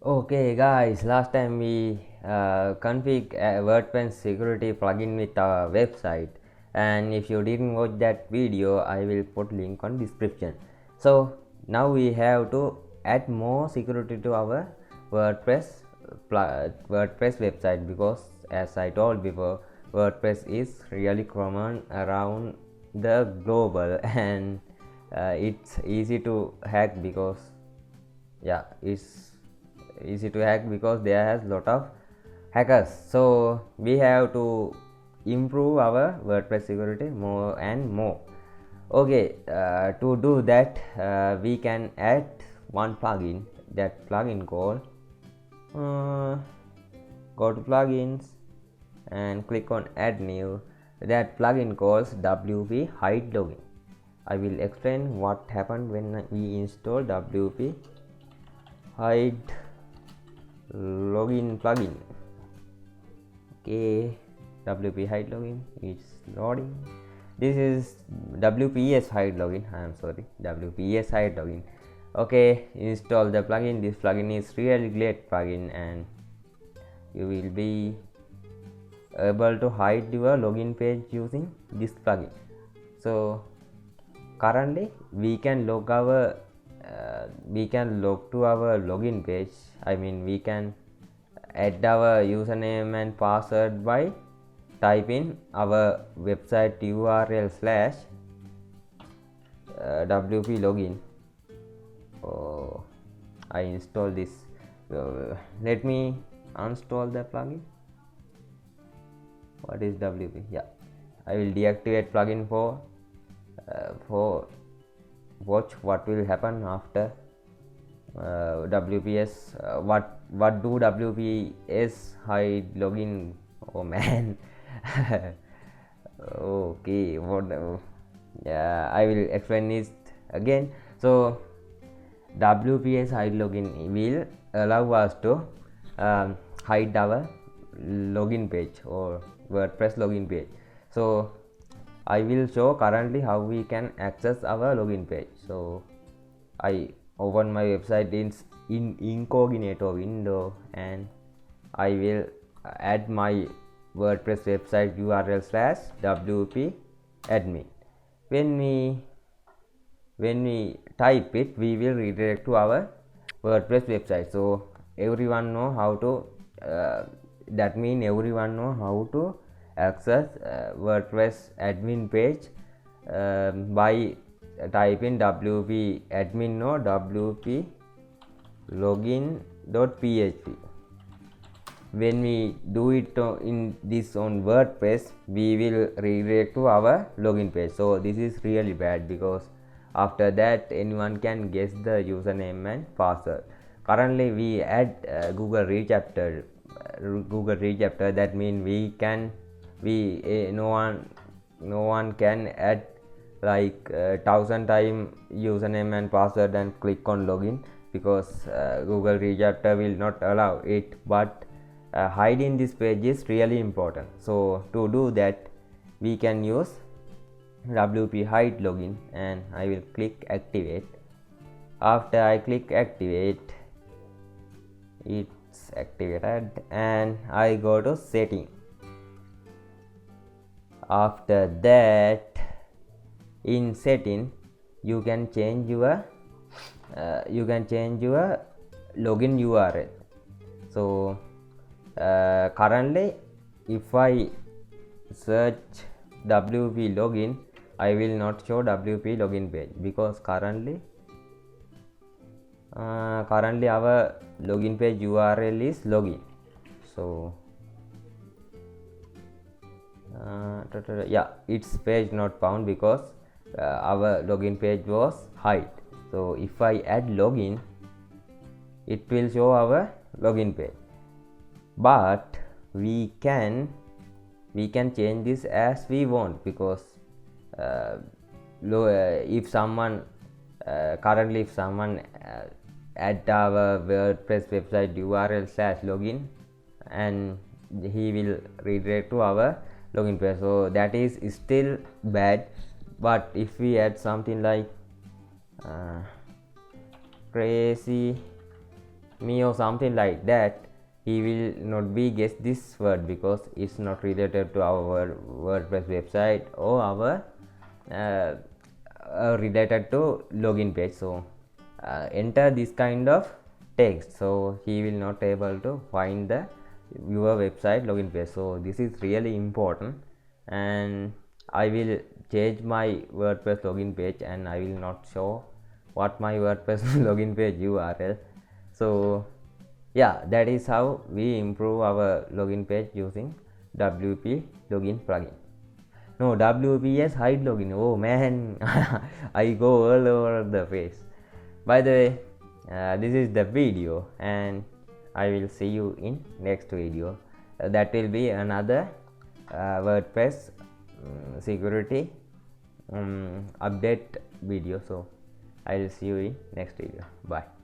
Okay guys, last time we config a WordPress security plugin with our website, and if you didn't watch that video, I will put link on description. So now we have to add more security to our WordPress website, because as I told before, WordPress is really common around the global and it's easy to hack because it's easy to hack because there has lot of hackers. So we have to improve our WordPress security more and more. Okay, to do that, we can add one plugin. That plugin called go to plugins and click on add new. That plugin calls WP Hide Login. I will explain what happened when we install WP Hide Login plugin. Okay, WP Hide Login is loading. This is WPS Hide Login. I am sorry, WPS Hide Login. Okay, install the plugin. This plugin is really great plugin, and you will be able to hide your login page using this plugin. So currently we can log our to our login page. I mean, we can add our username and password by type in our website URL / WP login. Oh, I install this. Let me uninstall the plugin. What is WP? Yeah, I will deactivate plugin for watch what will happen after WPS. What do WPS hide login? Oh man. Okay, yeah, I will explain this again. So WPS hide login will allow us to hide our login page or WordPress login page. So I will show currently how we can access our login page. So I open my website in incognito window, and I will add my WordPress website URL / WP admin. When we type it, we will redirect to our WordPress website. So everyone know how to that means everyone know how to access WordPress admin page by type in WP admin or WP login.php. When we do it in this on WordPress, we will redirect to our login page. So this is really bad, because after that anyone can guess the username and password. Currently we add Google rechapter. That means no one can add like 1000 times username and password and click on login, because Google rechapter will not allow it. But hiding this page is really important. So to do that, we can use WP hide login, and I will click activate. After I click activate, it's activated, and I go to setting. After that, in setting, you can change your login URL. So currently if I search WP login, I will not show WP login page, because currently our login page URL is login. So yeah, it's page not found because our login page was hide. So if I add login, it will show our login page. But we can change this as we want, because if someone add our WordPress website URL / login, and he will redirect to our login page. So that is still bad. But if we add something like crazy me or something like that, he will not be guess this word because it's not related to our WordPress website or our related to login page. So enter this kind of text, so he will not able to find the your website login page. So this is really important, and I will change my WordPress login page and I will not show what my WordPress login page URL. So yeah, that is how we improve our login page using WP login plugin. No, WPS hide login. Oh man, I go all over the face. By the way, this is the video, and I will see you in next video. That will be another WordPress security update video. So I will see you in next video. Bye.